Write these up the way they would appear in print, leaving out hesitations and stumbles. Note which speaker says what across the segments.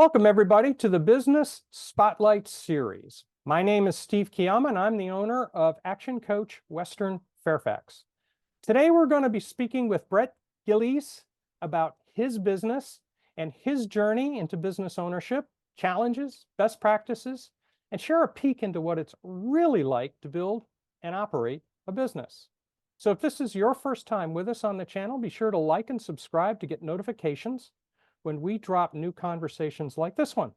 Speaker 1: Welcome, everybody, to the Business Spotlight Series. My name is Steve Kiyama, and I'm the owner of Action Coach Western Fairfax. Today, we're going to be speaking with Brett Gillies about his business and his journey into business ownership, challenges, best practices, and share a peek into what it's really like to build and operate a business. So if this is your first time with us on the channel, be sure to like and subscribe to get notifications when we drop new conversations like this one.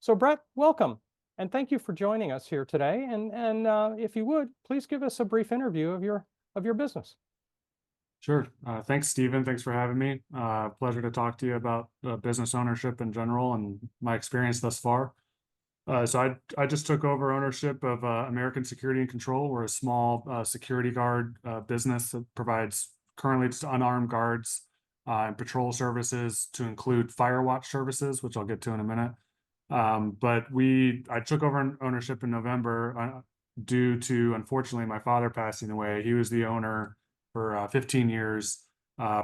Speaker 1: So Brett, welcome, and thank you for joining us here today. And if you would, please give us a brief interview of your business.
Speaker 2: Sure. Thanks, Stephen. Thanks for having me. Pleasure to talk to you about business ownership in general and my experience thus far. So I just took over ownership of American Security and Control. We're a small security guard business that provides currently just unarmed guards and patrol services, to include fire watch services, which I'll get to in a minute. But I took over ownership in November due to, unfortunately, my father passing away. He was the owner for 15 years,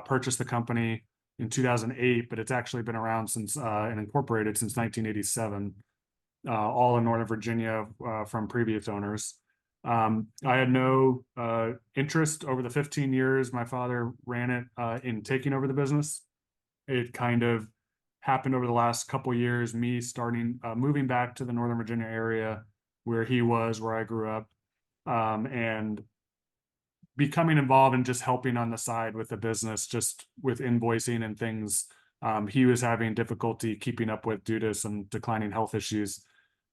Speaker 2: purchased the company in 2008, but it's actually been around since and incorporated since 1987, all in Northern Virginia from previous owners. I had no interest over the 15 years my father ran it in taking over the business. It kind of happened over the last couple years, me starting moving back to the Northern Virginia area where he was, where I grew up, and becoming involved and just helping on the side with the business, just with invoicing and things he was having difficulty keeping up with due to some declining health issues.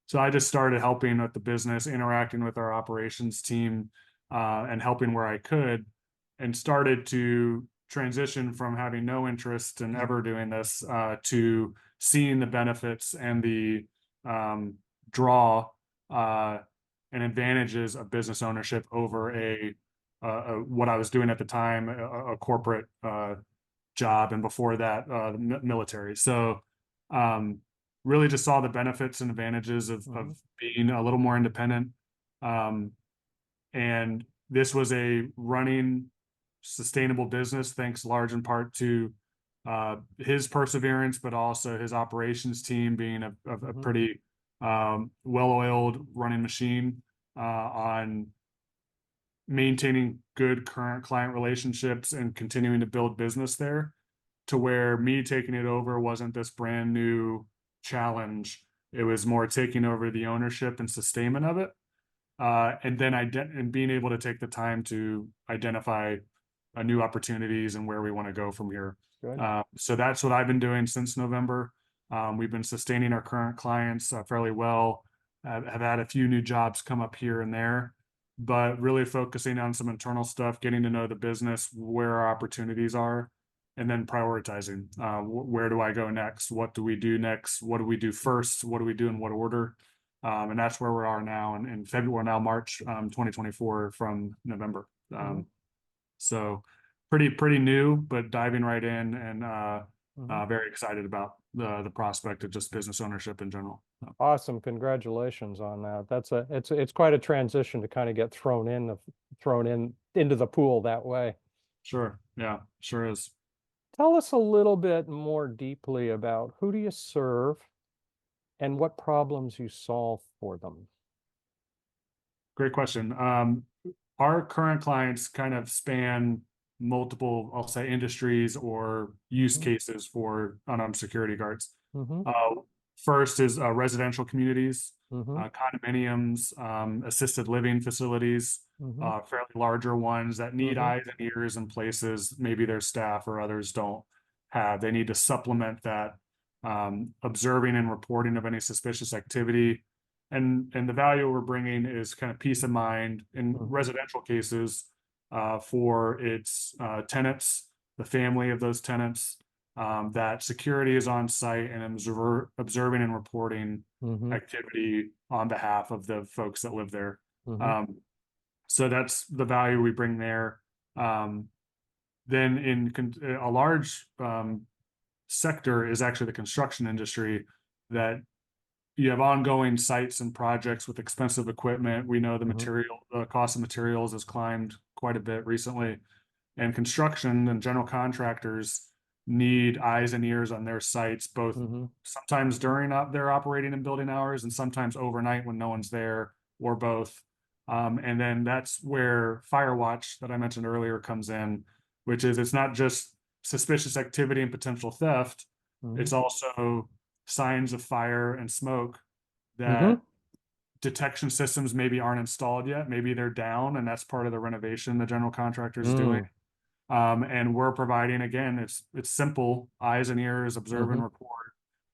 Speaker 2: So I just started helping with the business, interacting with our operations team, and helping where I could, and started to transition from having no interest in ever doing this to seeing the benefits and the draw and advantages of business ownership over what I was doing at the time, a corporate job, and before that, the military. So really just saw the benefits and advantages of being a little more independent. And this was a running, sustainable business, thanks large in part to his perseverance, but also his operations team being a pretty well-oiled running machine on maintaining good current client relationships and continuing to build business there, to where me taking it over wasn't this brand new challenge. It was more taking over the ownership and sustainment of it, and then and being able to take the time to identify new opportunities and where we want to go from here. So that's what I've been doing since November. We've been sustaining our current clients fairly well. Have had a few new jobs come up here and there, but really focusing on some internal stuff, getting to know the business, where our opportunities are, and then prioritizing. Where do I go next? What do we do next? What do we do first? What do we do in what order? And that's where we are now in February, now March 2024 from November. So pretty new, but diving right in, and very excited about the prospect of just business ownership in general.
Speaker 1: Awesome. Congratulations on that. It's quite a transition to kind of get thrown into the pool that way.
Speaker 2: Sure. Yeah, sure is.
Speaker 1: Tell us a little bit more deeply about who do you serve and what problems you solve for them.
Speaker 2: Great question. Our current clients kind of span multiple, I'll say, industries or use cases for unarmed security guards. First is residential communities, condominiums, assisted living facilities, fairly larger ones that need eyes and ears in places maybe their staff or others don't have. They need to supplement that observing and reporting of any suspicious activity. And the value we're bringing is kind of peace of mind in residential cases for its tenants, the family of those tenants, that security is on site and observing and reporting activity on behalf of the folks that live there. So that's the value we bring there. Then a large sector is actually the construction industry, that you have ongoing sites and projects with expensive equipment. We know the cost of materials has climbed quite a bit recently, and construction and general contractors need eyes and ears on their sites, both
Speaker 1: Mm-hmm.
Speaker 2: sometimes during their operating and building hours and sometimes overnight when no one's there, or both. And then that's where Firewatch that I mentioned earlier comes in, which is it's not just suspicious activity and potential theft,
Speaker 1: Mm-hmm.
Speaker 2: it's also signs of fire and smoke
Speaker 1: Mm-hmm.
Speaker 2: that detection systems maybe aren't installed yet. Maybe they're down, and that's part of the renovation the general contractor is doing.
Speaker 1: Mm.
Speaker 2: And we're providing, again, it's simple: eyes and ears, observe
Speaker 1: Mm-hmm.
Speaker 2: and report,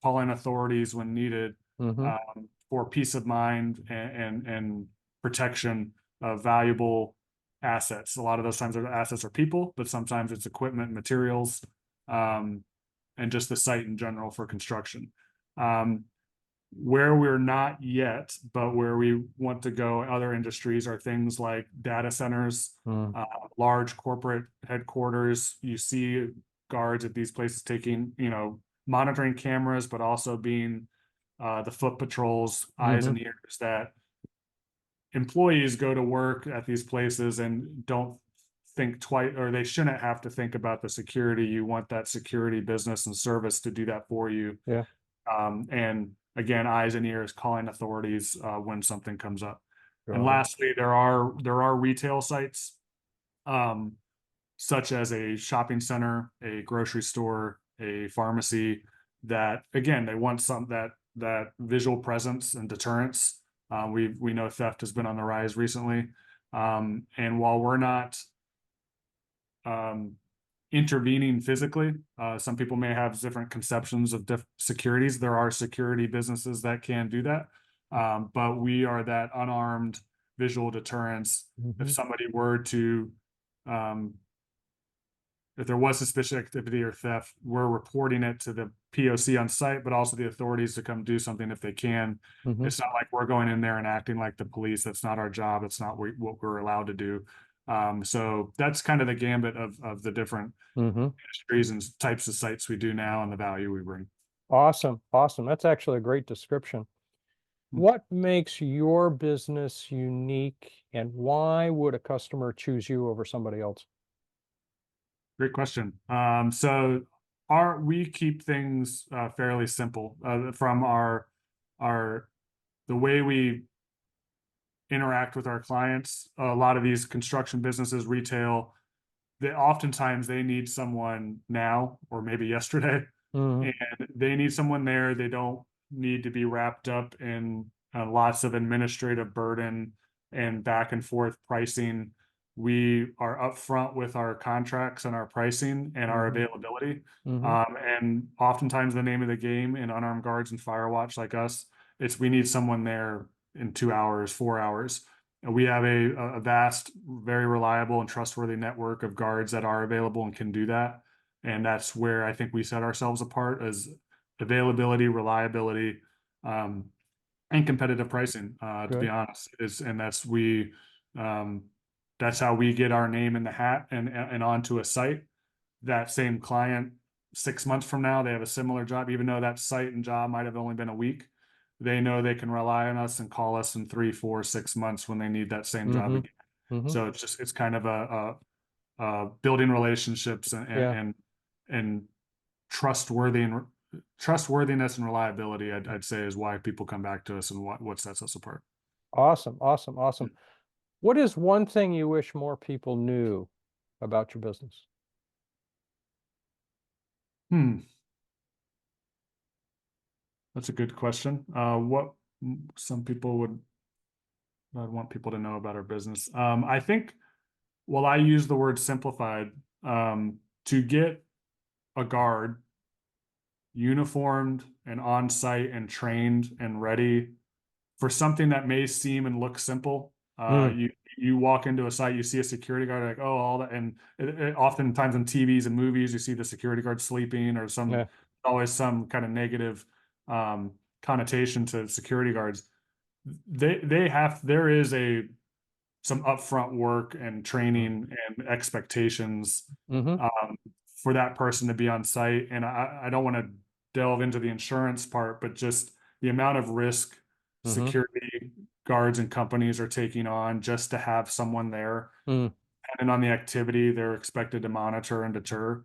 Speaker 2: call in authorities when needed,
Speaker 1: Mm-hmm.
Speaker 2: for peace of mind and protection of valuable assets. A lot of those times their assets are people, but sometimes it's equipment, materials, um, and just the site in general for construction. Um, where we're not yet, but where we want to go, other industries are things like data centers,
Speaker 1: Mm.
Speaker 2: large corporate headquarters. You see guards at these places taking, monitoring cameras, but also being the foot patrols, eyes
Speaker 1: Mm-hmm.
Speaker 2: and ears that employees go to work at these places and don't think twice, or they shouldn't have to think about the security. You want that security business and service to do that for you.
Speaker 1: Yeah.
Speaker 2: And again, eyes and ears, calling authorities when something comes up. And
Speaker 1: Got it.
Speaker 2: lastly, there are retail sites, um, such as a shopping center, a grocery store, a pharmacy, that again they want some that visual presence and deterrence. We know theft has been on the rise recently, and while we're not um, intervening physically. Some people may have different conceptions of securities. There are security businesses that can do that. But we are that unarmed visual deterrence. If
Speaker 1: Mm-hmm.
Speaker 2: somebody were to, um, if there was suspicious activity or theft, we're reporting it to the POC on site, but also the authorities to come do something if they can.
Speaker 1: Mm-hmm.
Speaker 2: It's not like we're going in there and acting like the police. That's not our job. It's not what we're allowed to do. So that's kind of the gambit of the different
Speaker 1: Mm-hmm.
Speaker 2: industries and types of sites we do now and the value we bring.
Speaker 1: Awesome. Awesome. That's actually a great description. What makes your business unique and why would a customer choose you over somebody else?
Speaker 2: Great question. So we keep things fairly simple from our the way we interact with our clients. A lot of these construction businesses, retail, they oftentimes they need someone now or maybe yesterday,
Speaker 1: Mm-hmm.
Speaker 2: and they need someone there. They don't need to be wrapped up in lots of administrative burden and back and forth pricing. We are upfront with our contracts and our pricing and our
Speaker 1: Mm-hmm.
Speaker 2: availability.
Speaker 1: Mm-hmm.
Speaker 2: And oftentimes the name of the game in unarmed guards and Firewatch like us, it's we need someone there in 2 hours, 4 hours. And we have a vast, very reliable and trustworthy network of guards that are available and can do that. And that's where I think we set ourselves apart as availability, reliability, um, and competitive pricing. To be
Speaker 1: Good.
Speaker 2: honest, um, that's how we get our name in the hat and onto a site. That same client 6 months from now, they have a similar job, even though that site and job might have only been a week. They know they can rely on us and call us in 3, 4, 6 months when they need that same job
Speaker 1: Mm-hmm.
Speaker 2: again.
Speaker 1: Mm-hmm.
Speaker 2: So it's kind of building relationships
Speaker 1: Yeah.
Speaker 2: and trustworthy and trustworthiness and reliability. I'd say is why people come back to us and what sets us apart.
Speaker 1: Awesome. Awesome. Awesome. What is one thing you wish more people knew about your business?
Speaker 2: Hmm, that's a good question. What some people would I'd want people to know about our business. I think, well, I use the word simplified, to get a guard uniformed and on site and trained and ready for something that may seem and look simple.
Speaker 1: Mm.
Speaker 2: You walk into a site, you see a security guard, like, oh, all that, and oftentimes in TVs and movies, you see the security guard sleeping or
Speaker 1: Yeah.
Speaker 2: always some kind of negative connotation to security guards. There is some upfront work and
Speaker 1: Mm.
Speaker 2: training and expectations
Speaker 1: Mm-hmm.
Speaker 2: um, for that person to be on site. And I don't want to delve into the insurance part, but just the amount of risk
Speaker 1: Mm-hmm.
Speaker 2: security guards and companies are taking on just to have someone there.
Speaker 1: Mm.
Speaker 2: And on the activity they're expected to monitor and deter.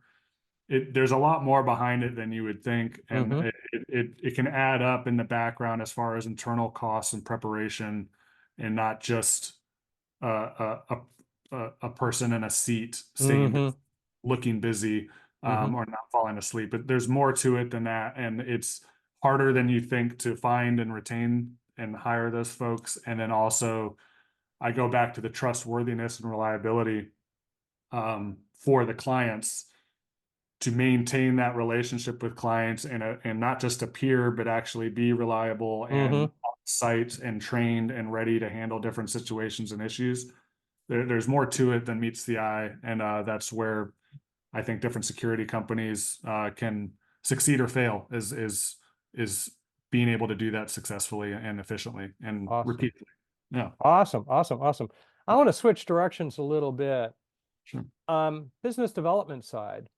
Speaker 2: there's a lot more behind it than you would think, and
Speaker 1: Mm-hmm.
Speaker 2: it can add up in the background as far as internal costs and preparation, and not just a person in a seat staying busy,
Speaker 1: Mm-hmm.
Speaker 2: looking busy,
Speaker 1: Mm-hmm.
Speaker 2: or not falling asleep. But there's more to it than that, and it's harder than you think to find and retain and hire those folks. And then also, I go back to the trustworthiness and reliability for the clients to maintain that relationship with clients and not just appear, but actually be reliable and
Speaker 1: Mm-hmm.
Speaker 2: on site and trained and ready to handle different situations and issues. There's more to it than meets the eye, and that's where I think different security companies can succeed or fail. Is being able to do that successfully and efficiently and
Speaker 1: Awesome.
Speaker 2: repeatedly. Yeah,
Speaker 1: Awesome. Awesome. Awesome. I want to switch directions a little bit.
Speaker 2: sure.
Speaker 1: Business development side.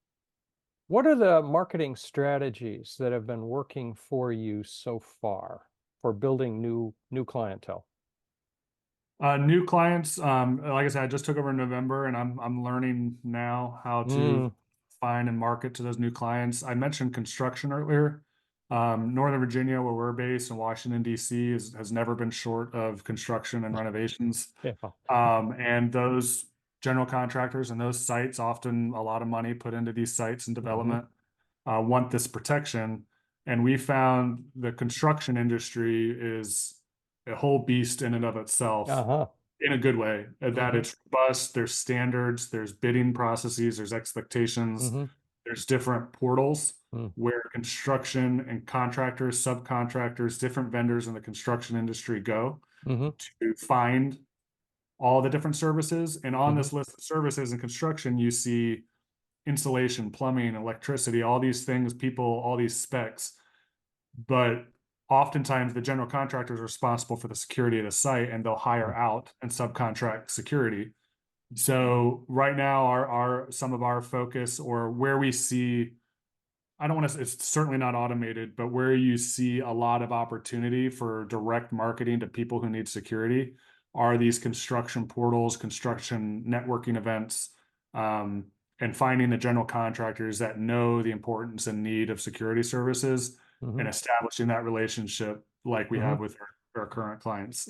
Speaker 1: What are the marketing strategies that have been working for you so far for building new clientele?
Speaker 2: New clients, like I said, I just took over in November, and I'm learning now how to
Speaker 1: Mm,
Speaker 2: find and market to those new clients. I mentioned construction earlier. Northern Virginia, where we're based, and Washington D.C. has never been short of construction and renovations.
Speaker 1: yeah.
Speaker 2: And those general contractors and those sites, often a lot of money put into these sites and
Speaker 1: Mm-hmm.
Speaker 2: development, want this protection. And we found the construction industry is a whole beast in and of itself,
Speaker 1: Uh-huh.
Speaker 2: in a good way, that
Speaker 1: Mm-hmm.
Speaker 2: it's robust, there's standards, there's bidding processes, there's expectations,
Speaker 1: Mm-hmm.
Speaker 2: there's different portals
Speaker 1: Mm,
Speaker 2: where construction and contractors, subcontractors, different vendors in the construction industry go
Speaker 1: mm-hmm.
Speaker 2: to find all the different services. And on
Speaker 1: Mm-hmm.
Speaker 2: this list of services in construction, you see insulation, plumbing, electricity, all these things, people, all these specs. But oftentimes the general contractor is responsible for the security of the site, and they'll hire out and subcontract security. So right now, our some of our focus, or where we see, I don't want to, it's certainly not automated, but where you see a lot of opportunity for direct marketing to people who need security are these construction portals, construction networking events, um, and finding the general contractors that know the importance and need of security services
Speaker 1: Mm-hmm.
Speaker 2: and establishing that relationship like we
Speaker 1: Mm-hmm.
Speaker 2: have with our current clients.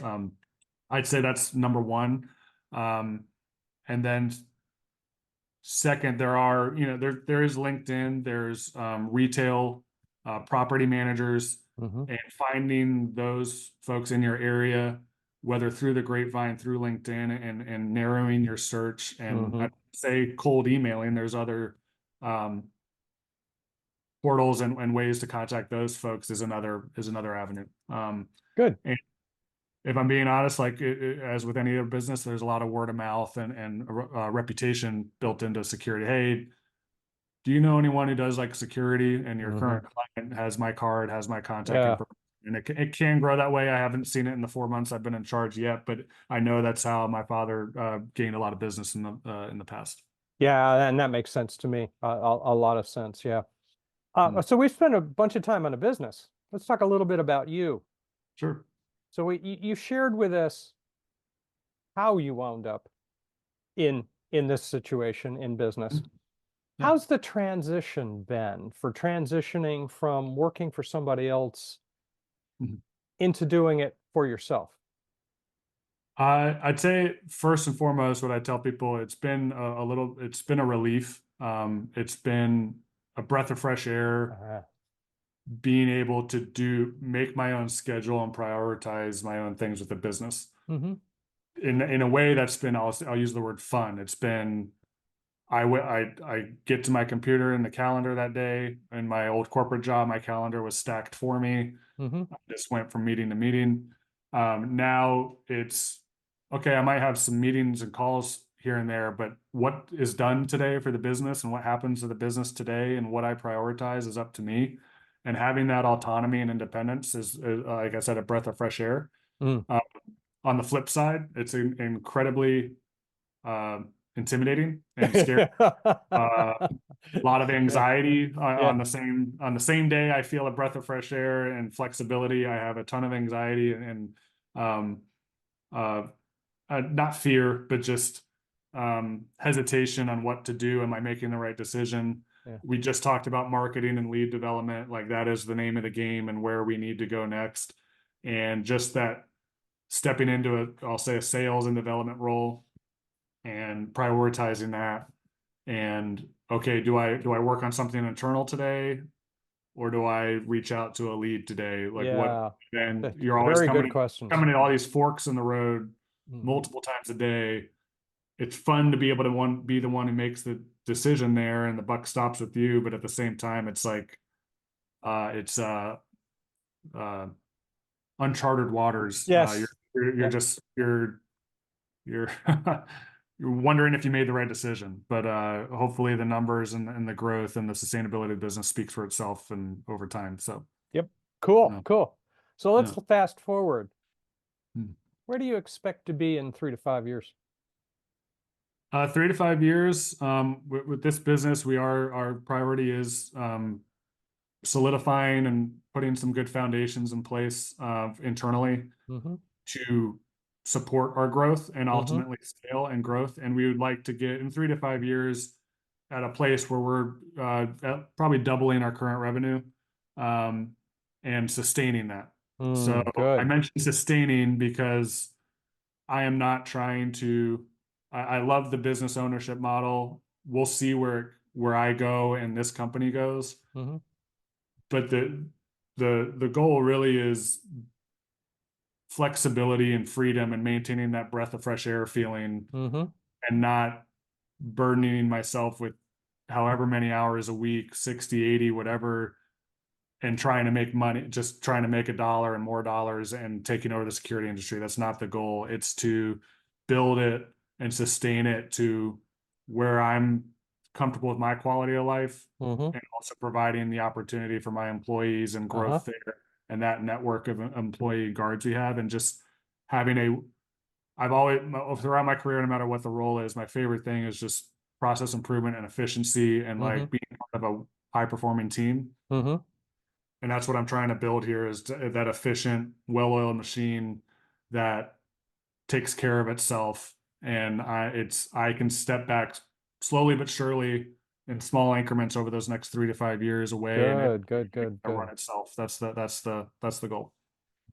Speaker 2: I'd say that's number one. Um, and then second, there is LinkedIn, there's retail property managers,
Speaker 1: Mm-hmm.
Speaker 2: and finding those folks in your area, whether through the grapevine, through LinkedIn, and narrowing your search. And
Speaker 1: Mm-hmm.
Speaker 2: I'd say cold emailing. There's other um, portals and ways to contact those folks is another avenue.
Speaker 1: Good.
Speaker 2: And if I'm being honest, like as with any other business, there's a lot of word of mouth and reputation built into security. Hey, do you know anyone who does like security? And your
Speaker 1: Mm-hmm.
Speaker 2: current client has my card, has my contact
Speaker 1: Yeah.
Speaker 2: information. And it can grow that way. I haven't seen it in the 4 months I've been in charge yet, but I know that's how my father gained a lot of business in the past.
Speaker 1: Yeah, and that makes sense to me. A lot of sense. Yeah.
Speaker 2: Mm,
Speaker 1: So we've spent a bunch of time on a business. Let's talk a little bit about you.
Speaker 2: sure.
Speaker 1: So you shared with us how you wound up in this situation in business.
Speaker 2: Mm, yeah.
Speaker 1: How's the transition been for transitioning from working for somebody else
Speaker 2: Mhm.
Speaker 1: into doing it for yourself?
Speaker 2: I'd say first and foremost, what I tell people, it's been a relief. It's been a breath of fresh air,
Speaker 1: Uh,
Speaker 2: being able to make my own schedule and prioritize my own things with the business
Speaker 1: mm-hmm.
Speaker 2: in a way that's been, I'll use the word fun. It's been, I get to my computer in the calendar that day. In my old corporate job, my calendar was stacked for me.
Speaker 1: Mm-hmm.
Speaker 2: I just went from meeting to meeting. Now it's okay. I might have some meetings and calls here and there, but what is done today for the business and what happens to the business today and what I prioritize is up to me. And having that autonomy and independence is, like I said, a breath of fresh air.
Speaker 1: Mm.
Speaker 2: Uh, on the flip side, it's incredibly intimidating and scary. A lot of
Speaker 1: Yeah.
Speaker 2: anxiety
Speaker 1: Yeah.
Speaker 2: on the same day. I feel a breath of fresh air and flexibility. I have a ton of anxiety and um, uh, not fear, but just hesitation on what to do. Am I making the right decision?
Speaker 1: Yeah.
Speaker 2: We just talked about marketing and lead development. Like that is the name of the game and where we need to go next. And just that stepping into I'll say a sales and development role and prioritizing that. And okay, do I work on something internal today, or do I reach out to a lead today? Like what?
Speaker 1: Yeah.
Speaker 2: Then you're always
Speaker 1: Very good questions.
Speaker 2: coming to all these forks in the road
Speaker 1: Mhm.
Speaker 2: multiple times a day. It's fun to be able to be the one who makes the decision there, and the buck stops with you. But at the same time, it's like it's uh, uncharted waters.
Speaker 1: Yes.
Speaker 2: You're
Speaker 1: Yeah.
Speaker 2: just you're you're wondering if you made the right decision. But hopefully the numbers and the growth and the sustainability of the business speaks for itself and over time. So
Speaker 1: Yep. Cool.
Speaker 2: yeah,
Speaker 1: Cool. So let's
Speaker 2: yeah.
Speaker 1: fast forward.
Speaker 2: Hmm.
Speaker 1: Where do you expect to be in 3 to 5 years?
Speaker 2: 3 to 5 years. With this business, our priority is solidifying and putting some good foundations in place internally
Speaker 1: Mm-hmm.
Speaker 2: to support our growth and
Speaker 1: Mm-hmm.
Speaker 2: ultimately scale and growth. And we would like to get in 3 to 5 years at a place where we're probably doubling our current revenue um, and sustaining that. So I
Speaker 1: Good.
Speaker 2: mentioned sustaining because I am not trying to. I love the business ownership model. We'll see where I go and this company goes,
Speaker 1: Mm-hmm.
Speaker 2: but the goal really is flexibility and freedom and maintaining that breath of fresh air feeling
Speaker 1: Mm-hmm.
Speaker 2: and not burdening myself with however many hours a week, 60, 80, whatever, and trying to make money, just trying to make a dollar and more dollars and taking over the security industry. That's not the goal. It's to build it and sustain it to where I'm comfortable with my quality of life
Speaker 1: Mm-hmm.
Speaker 2: and also providing the opportunity for my employees and
Speaker 1: Uh-huh.
Speaker 2: growth there and that network of employee guards we have and just having I've always throughout my career, no matter what the role is, my favorite thing is just process improvement and efficiency and
Speaker 1: Mm-hmm.
Speaker 2: like being part of a high performing team.
Speaker 1: Mm-hmm.
Speaker 2: And that's what I'm trying to build here is that efficient, well-oiled machine that takes care of itself. And I can step back slowly but surely in small increments over those next 3 to 5 years away, and it
Speaker 1: Good, good, good,
Speaker 2: will run
Speaker 1: good.
Speaker 2: itself. That's the goal.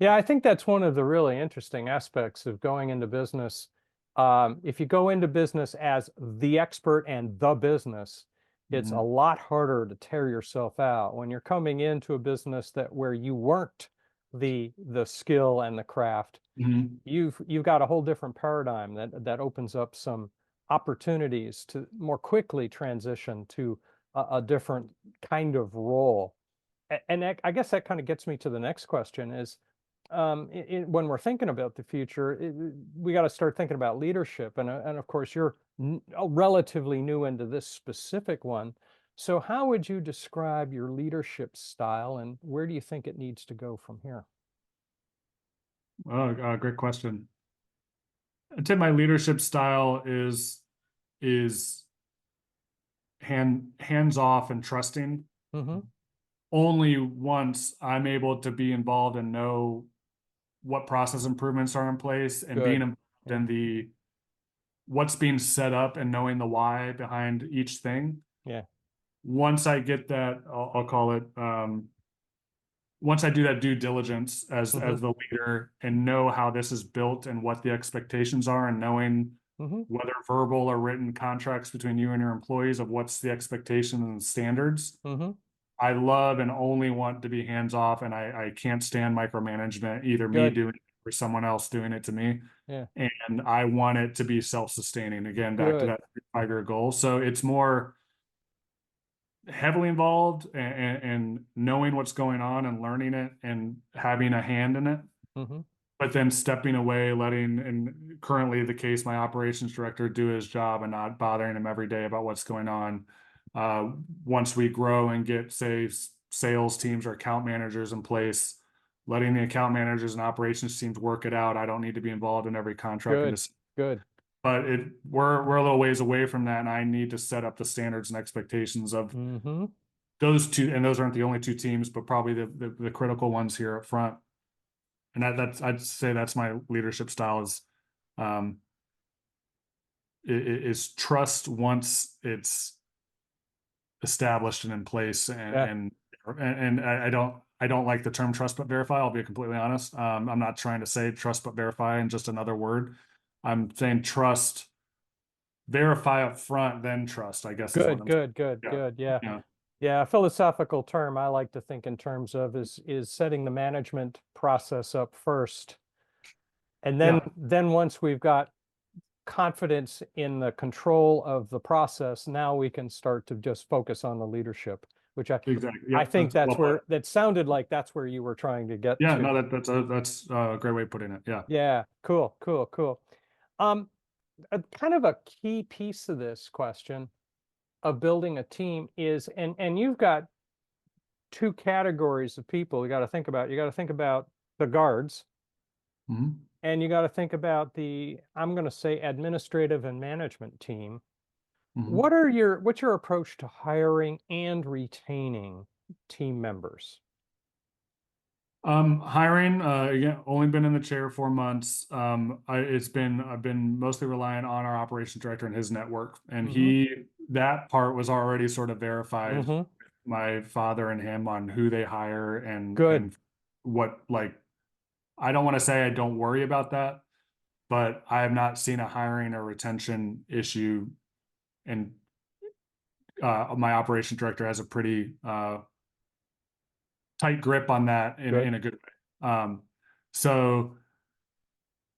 Speaker 1: Yeah, I think that's one of the really interesting aspects of going into business. If you go into business as the expert and the business, it's a
Speaker 2: Mhm.
Speaker 1: lot harder to tear yourself out when you're coming into a business that where you weren't the skill and the craft.
Speaker 2: Mhm.
Speaker 1: You've got a whole different paradigm that opens up some opportunities to more quickly transition to a different kind of role. And I guess that kind of gets me to the next question is when we're thinking about the future, we got to start thinking about leadership. And of course, you're relatively new into this specific one. So, how would you describe your leadership style and where do you think it needs to go from here?
Speaker 2: Oh, great question. I'd say my leadership style is hands off and trusting.
Speaker 1: Mm-hmm.
Speaker 2: Only once I'm able to be involved and know what process improvements are in place and being
Speaker 1: Good.
Speaker 2: involved
Speaker 1: Yeah.
Speaker 2: in the what's being set up and knowing the why behind each thing.
Speaker 1: Yeah.
Speaker 2: Once I get that, I'll call it once I do that due diligence
Speaker 1: Mm-hmm.
Speaker 2: as the leader and know how this is built and what the expectations are and knowing
Speaker 1: Mm-hmm.
Speaker 2: whether verbal or written contracts between you and your employees of what's the expectation and standards.
Speaker 1: Mm-hmm.
Speaker 2: I love and only want to be hands off, and I can't stand micromanagement, either me
Speaker 1: Good.
Speaker 2: doing it or someone else doing it to me.
Speaker 1: Yeah.
Speaker 2: And I want it to be self-sustaining. Again, back to
Speaker 1: Good.
Speaker 2: that 5 year goal. So it's more heavily involved and knowing what's going on and learning it and having a hand in it,
Speaker 1: Mm-hmm.
Speaker 2: but then stepping away, letting, and currently the case, my operations director do his job and not bothering him every day about what's going on. Uh, Once we grow and get, say, sales teams or account managers in place, letting the account managers and operations teams work it out. I don't need to be involved in every contract and
Speaker 1: Good.
Speaker 2: just,
Speaker 1: Good.
Speaker 2: but we're a little ways away from that, and I need to set up the standards and expectations of
Speaker 1: Mm-hmm.
Speaker 2: those two, and those aren't the only two teams, but probably the critical ones here up front. And that's I'd say that's my leadership style um is trust once it's established and in place,
Speaker 1: Yeah,
Speaker 2: and I don't like the term trust but verify. I'll be completely honest. I'm not trying to say trust but verify in just another word. I'm saying trust, verify up front, then trust, I guess is what
Speaker 1: good,
Speaker 2: I'm saying.
Speaker 1: good, good,
Speaker 2: Yeah.
Speaker 1: good. Yeah.
Speaker 2: Yeah.
Speaker 1: Yeah, a philosophical term I like to think in terms of is setting the management process up first. And
Speaker 2: Yeah.
Speaker 1: then once we've got confidence in the control of the process, now we can start to just focus on the leadership, which
Speaker 2: Exactly.
Speaker 1: I
Speaker 2: Yep.
Speaker 1: think
Speaker 2: That's
Speaker 1: that's
Speaker 2: well put.
Speaker 1: where that sounded like that's where you were trying to get
Speaker 2: Yeah.
Speaker 1: to.
Speaker 2: No, that's a great way of putting it. Yeah.
Speaker 1: Yeah, cool, cool, cool. Um, a kind of a key piece of this question of building a team is, and you've got two categories of people you got to think about. You got to think about the guards,
Speaker 2: Mhm.
Speaker 1: and you got to think about the, I'm going to say, administrative and management team.
Speaker 2: Mhm.
Speaker 1: What's your approach to hiring and retaining team members?
Speaker 2: Hiring, again, only been in the chair 4 months. I've been mostly relying on our operations director and his network, and
Speaker 1: Mm-hmm.
Speaker 2: that part was already sort of verified.
Speaker 1: Mm-hmm.
Speaker 2: My father and him on who they hire
Speaker 1: Good.
Speaker 2: and what, like, I don't want to say I don't worry about that, but I have not seen a hiring or retention issue, and my operations director has a pretty tight grip on that
Speaker 1: Good.
Speaker 2: in a good way. So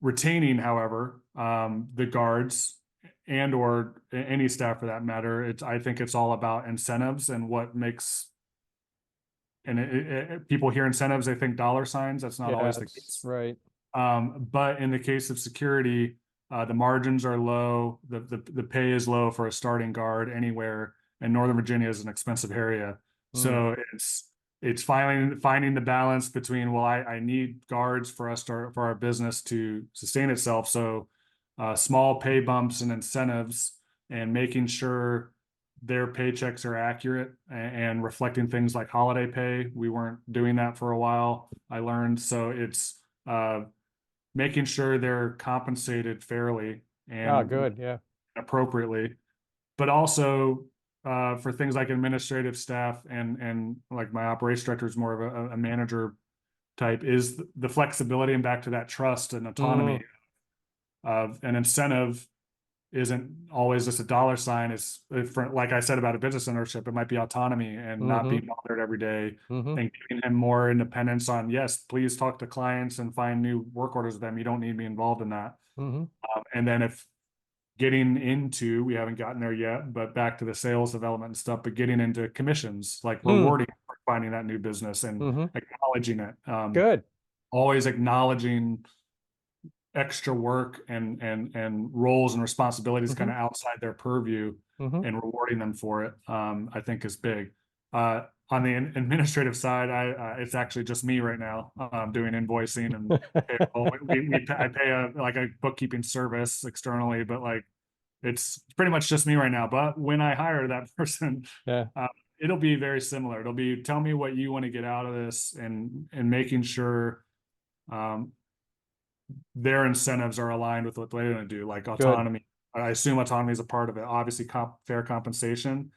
Speaker 2: retaining, however, the guards and or any staff for that matter, I think it's all about incentives and what makes, and people hear incentives, they think dollar signs. That's not always the
Speaker 1: Yes,
Speaker 2: case.
Speaker 1: right.
Speaker 2: But in the case of security, the margins are low. The pay is low for a starting guard anywhere, and Northern Virginia is an expensive area.
Speaker 1: Mm.
Speaker 2: So it's finding the balance between, well, I need guards for us to, for our business to sustain itself. So small pay bumps and incentives, and making sure their paychecks are accurate and reflecting things like holiday pay. We weren't doing that for a while, I learned. So it's making sure they're compensated fairly
Speaker 1: Ah,
Speaker 2: and
Speaker 1: good. Yeah.
Speaker 2: appropriately, but also for things like administrative staff and like my operations director is more of a manager type, is the flexibility and back to that trust and autonomy
Speaker 1: Mm.
Speaker 2: of an incentive isn't always just a dollar sign. It's for, like I said about a business ownership, it might be autonomy and not
Speaker 1: Mm-hmm.
Speaker 2: being bothered every day,
Speaker 1: Mm-hmm.
Speaker 2: and giving him more independence on, yes, please talk to clients and find new work orders with them. You don't need me involved in that.
Speaker 1: Mm-hmm.
Speaker 2: And then if getting into, we haven't gotten there yet, but back to the sales development and stuff, but getting into commissions, like
Speaker 1: Mm.
Speaker 2: rewarding for finding that new business and
Speaker 1: Mm-hmm.
Speaker 2: acknowledging it.
Speaker 1: Good.
Speaker 2: Always acknowledging extra work and roles and responsibilities
Speaker 1: Mm-hmm.
Speaker 2: kind of outside their purview
Speaker 1: Mm-hmm.
Speaker 2: and rewarding them for it, I think is big. On the administrative side, it's actually just me right now, doing invoicing and payroll. I pay a bookkeeping service externally, but like it's pretty much just me right now. But when I hire that person,
Speaker 1: Yeah.
Speaker 2: uh, it'll be very similar. It'll be, tell me what you want to get out of this, and making sure um, their incentives are aligned with what they're going to do, like
Speaker 1: Good.
Speaker 2: autonomy. I assume autonomy is a part of it. Obviously, fair compensation,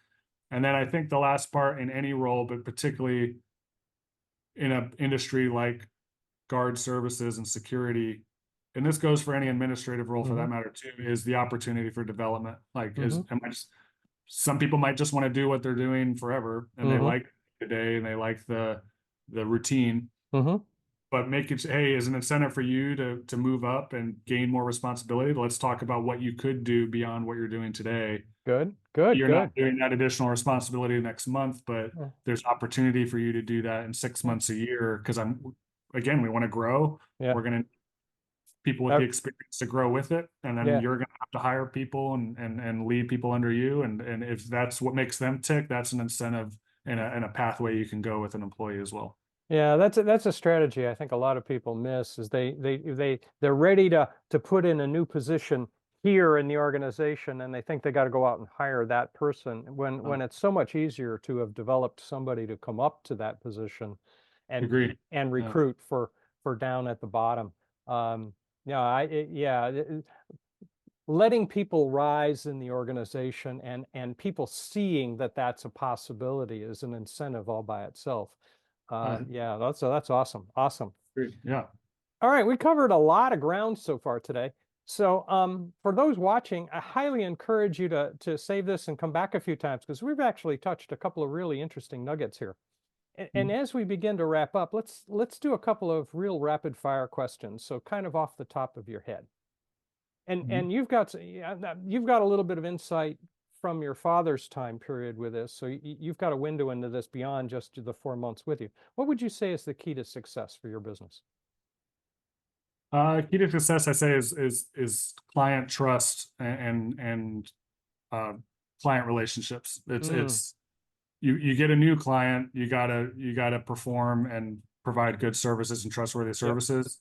Speaker 2: and then I think the last part in any role, but particularly in an industry like guard services and security, and this goes for any administrative role for
Speaker 1: Mm-hmm.
Speaker 2: that matter too, is the opportunity for development. Like,
Speaker 1: Mm-hmm.
Speaker 2: some people might just want to do what they're doing forever, and they
Speaker 1: Mm-hmm.
Speaker 2: like the day and they like the routine,
Speaker 1: Mm-hmm.
Speaker 2: but make it, hey, as an incentive for you to move up and gain more responsibility, let's talk about what you could do beyond what you're doing today.
Speaker 1: Good. Good.
Speaker 2: You're not
Speaker 1: Good.
Speaker 2: doing that additional responsibility next month, but
Speaker 1: Yeah.
Speaker 2: there's opportunity for you to do that in six
Speaker 1: Yeah.
Speaker 2: months, a year. Because again, we want to grow.
Speaker 1: Yeah.
Speaker 2: We're going to people with the
Speaker 1: Uh,
Speaker 2: experience to grow with it, and then
Speaker 1: yeah.
Speaker 2: you're going to have to hire people and lead people under you. And if that's what makes them tick, that's an incentive and a pathway you can go with an employee as well.
Speaker 1: Yeah, that's a strategy I think a lot of people miss is they're ready to put in a new position here in the organization and they think they got to go out and hire that person when it's so much easier to have developed somebody to come up to that position and
Speaker 2: Agree.
Speaker 1: and
Speaker 2: Yeah.
Speaker 1: recruit for down at the bottom. Yeah, letting people rise in the organization and people seeing that that's a possibility is an incentive all by itself.
Speaker 2: I
Speaker 1: Yeah, that's awesome. Awesome.
Speaker 2: agree. Yeah.
Speaker 1: All right, we covered a lot of ground so far today. So for those watching, I highly encourage you to save this and come back a few times because we've actually touched a couple of really interesting nuggets here. And
Speaker 2: Mhm.
Speaker 1: as we begin to wrap up, let's do a couple of real rapid fire questions. So kind of off the top of your head. And
Speaker 2: Mhm.
Speaker 1: and you've got a little bit of insight from your father's time period with this. So you've got a window into this beyond just the 4 months with you. What would you say is the key to success for your business?
Speaker 2: Key to success, I say, is client trust and uh, client relationships.
Speaker 1: Mm,
Speaker 2: It's you get a new client, you gotta perform and provide good services and trustworthy
Speaker 1: yep.
Speaker 2: services.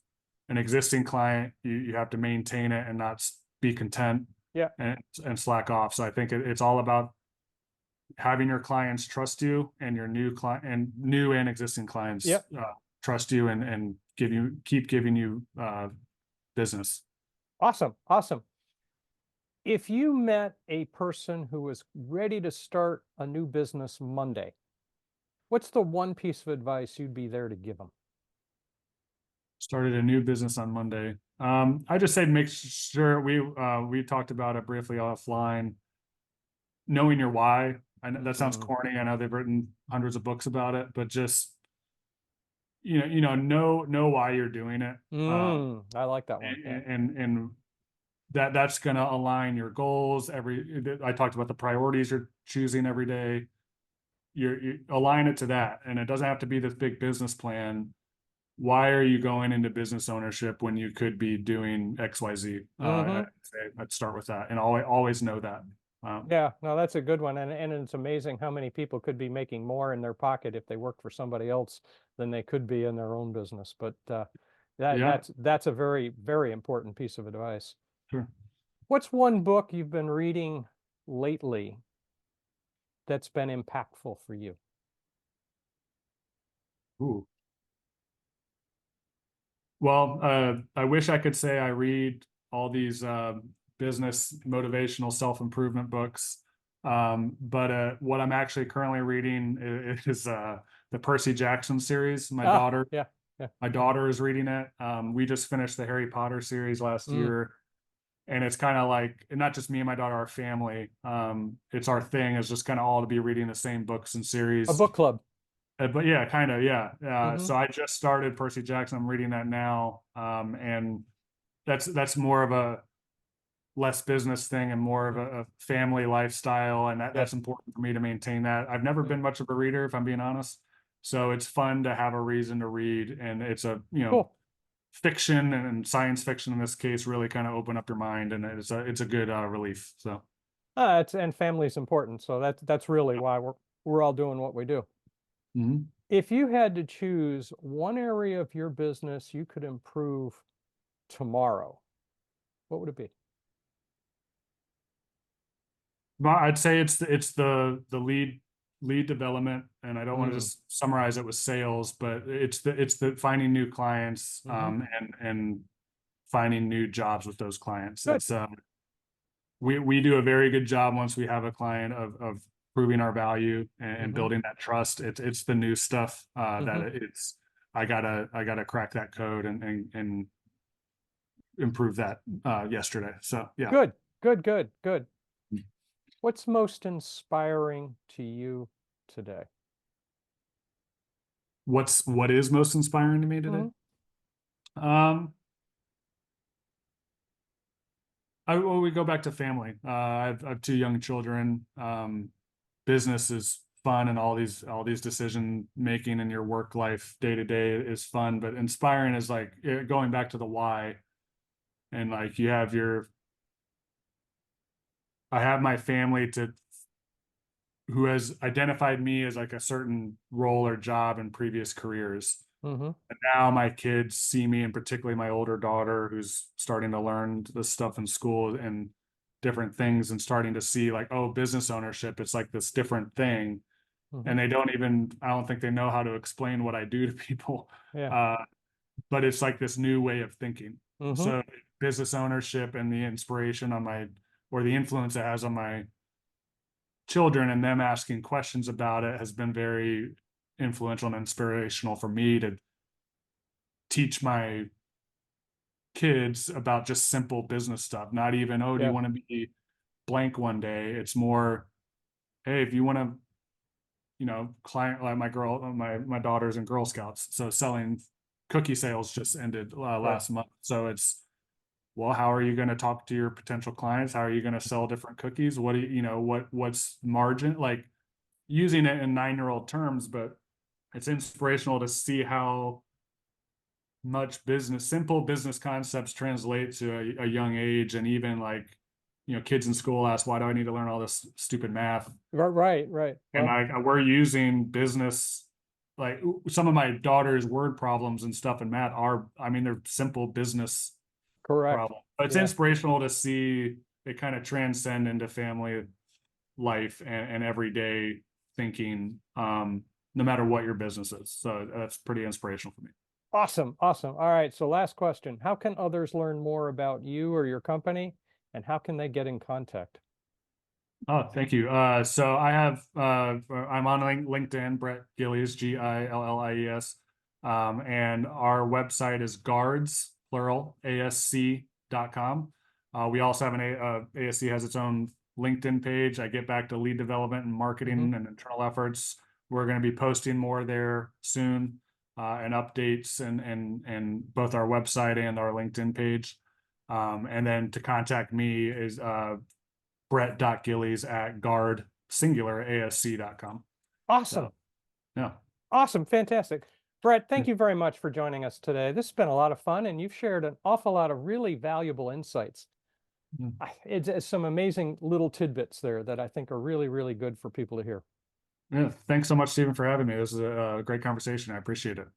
Speaker 2: An existing client, you have to maintain it and not be content
Speaker 1: Yeah.
Speaker 2: and slack off. So I think it's all about having your clients trust you and your new client and new and existing clients
Speaker 1: Yep.
Speaker 2: trust you and keep giving you business.
Speaker 1: Awesome. Awesome. If you met a person who was ready to start a new business Monday, what's the one piece of advice you'd be there to give them?
Speaker 2: Started a new business on Monday. I just said make sure we talked about it briefly offline. Knowing your why. I know that sounds
Speaker 1: Mm,
Speaker 2: corny. I know they've written hundreds of books about it, but just know why you're doing it.
Speaker 1: I like that one. Yeah.
Speaker 2: And that's going to align your goals. I talked about the priorities you're choosing every day. You align it to that, and it doesn't have to be this big business plan. Why are you going into business ownership when you could be doing XYZ?
Speaker 1: Hmm.
Speaker 2: I'd start with that, and always know that.
Speaker 1: Yeah, no, that's a good one. And it's amazing how many people could be making more in their pocket if they worked for somebody else than they could be in their own business. But
Speaker 2: Yeah,
Speaker 1: that's a very, very important piece of advice.
Speaker 2: sure.
Speaker 1: What's one book you've been reading lately that's been impactful for you?
Speaker 2: Ooh. Well, I wish I could say I read all these business motivational self-improvement books. But what I'm actually currently reading is the Percy Jackson series.
Speaker 1: Ah, yeah, yeah.
Speaker 2: My daughter is reading it. We just finished the Harry Potter series last
Speaker 1: Mm,
Speaker 2: year, and it's kind of like not just me and my daughter, our family. It's our thing is just kind of all to be reading the same books and
Speaker 1: a
Speaker 2: series.
Speaker 1: book club.
Speaker 2: But yeah, kind of, yeah.
Speaker 1: Hmm.
Speaker 2: So I just started Percy Jackson. I'm reading that now, and that's more of a less business thing and more of a family lifestyle, and that's
Speaker 1: Yes.
Speaker 2: important for me to maintain that. I've never
Speaker 1: Mm,
Speaker 2: been much of a reader, if I'm being honest. So it's fun to have a reason to read, and it's a
Speaker 1: cool.
Speaker 2: fiction and science fiction in this case really kind of open up your mind, and it's a good relief. So
Speaker 1: It's and family's important. So that's really why we're all doing what we do.
Speaker 2: mhm.
Speaker 1: If you had to choose one area of your business you could improve tomorrow, what would it be?
Speaker 2: But I'd say it's the lead development, and I don't want to
Speaker 1: Mm,
Speaker 2: just summarize it with sales, but it's the finding new clients
Speaker 1: hmm.
Speaker 2: and finding new jobs with those clients.
Speaker 1: Good.
Speaker 2: It's we do a very good job once we have a client of proving our value and
Speaker 1: Hmm.
Speaker 2: building that trust. It's the new stuff that
Speaker 1: Hmm.
Speaker 2: it's I gotta crack that code and improve that yesterday. So yeah.
Speaker 1: Good. Good. Good. Good. What's most inspiring to you today?
Speaker 2: What is most inspiring to me today?
Speaker 1: Hmm.
Speaker 2: Um, well, we go back to family. I have two young children. Business is fun, and all these decision making in your work life day to day is fun. But inspiring is like going back to the why, and like I have my family to who has identified me as like a certain role or job in previous careers.
Speaker 1: Hmm.
Speaker 2: And now my kids see me, and particularly my older daughter, who's starting to learn this stuff in school and different things, and starting to see like, oh, business ownership, it's like this different thing.
Speaker 1: Hmm.
Speaker 2: And I don't think they know how to explain what I do to people.
Speaker 1: Yeah.
Speaker 2: Uh, but it's like this new way of thinking.
Speaker 1: Hmm.
Speaker 2: So business ownership and the inspiration on my, or the influence it has on my children, and them asking questions about it has been very influential and inspirational for me to teach my kids about just simple business stuff. Not even, oh, do you
Speaker 1: Yeah.
Speaker 2: want to be blank one day? It's more, hey, if you want to, client, like my daughter's in Girl Scouts, so selling cookie sales just ended
Speaker 1: Right.
Speaker 2: last month. So it's, well, how are you going to talk to your potential clients? How are you going to sell different cookies? What do what's margin, like, using it in 9-year-old terms, but it's inspirational to see how much simple business concepts translate to a young age. And even like, kids in school ask, why do I need to learn all this stupid math?
Speaker 1: Right. Right.
Speaker 2: And
Speaker 1: Well,
Speaker 2: we're using business, like some of my daughter's word problems and stuff in math are, I mean, they're simple business
Speaker 1: correct.
Speaker 2: problems. But it's
Speaker 1: Yeah.
Speaker 2: inspirational to see it kind of transcend into family life and everyday thinking, no matter what your business is. So that's pretty inspirational for me.
Speaker 1: Awesome. Awesome. All right. So last question. How can others learn more about you or your company, and how can they get in contact?
Speaker 2: Oh, thank you. So I have, I'm on LinkedIn, Brett Gillies, Gillies. And our website is guards, plural, ASC.com. We also have ASC has its own LinkedIn page. I get back to lead development and
Speaker 1: Hmm.
Speaker 2: marketing and internal efforts. We're going to be posting more there soon, and updates and both our website and our LinkedIn page. And then to contact me is, Brett.Gillies at guard singular ASC.com. So,
Speaker 1: Awesome.
Speaker 2: yeah.
Speaker 1: Awesome. Fantastic. Brett, thank you very much for joining us today. This has been a lot of fun, and you've shared an awful lot of really valuable insights. It's some amazing little tidbits there that I think are really, really good for people to hear.
Speaker 2: Yeah. Thanks so much, Stephen, for having me. This is a great conversation. I appreciate it.